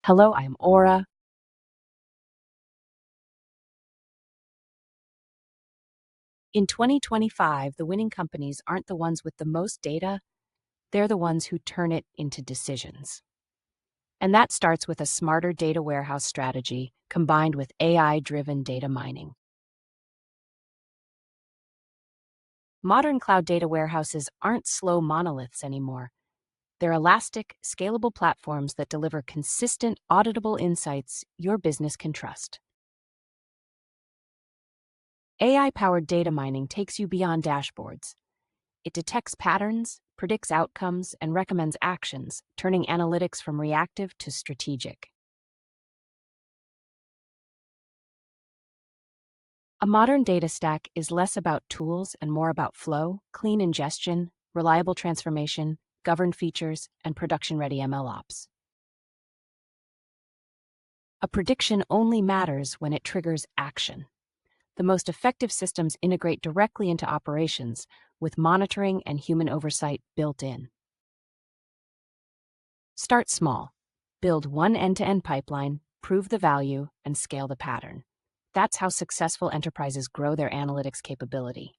Hello, I'm Aura. In 2025, the winning companies aren't the ones with the most data, they're the ones who turn it into decisions. And that starts with a smarter data warehouse strategy combined with AI-driven data mining. Modern cloud data warehouses aren't slow monoliths anymore. They're elastic, scalable platforms that deliver consistent, auditable insights your business can trust. AI-powered data mining takes you beyond dashboards. It detects patterns, predicts outcomes, and recommends actions, turning analytics from reactive to strategic. A modern data stack is less about tools and more about flow, clean ingestion, reliable transformation, governed features, and production-ready MLOps. A prediction only matters when it triggers action. The most effective systems integrate directly into operations, with monitoring and human oversight built in. Start small. Build one end-to-end pipeline, prove the value, and scale the pattern. That's how successful enterprises grow their analytics capability.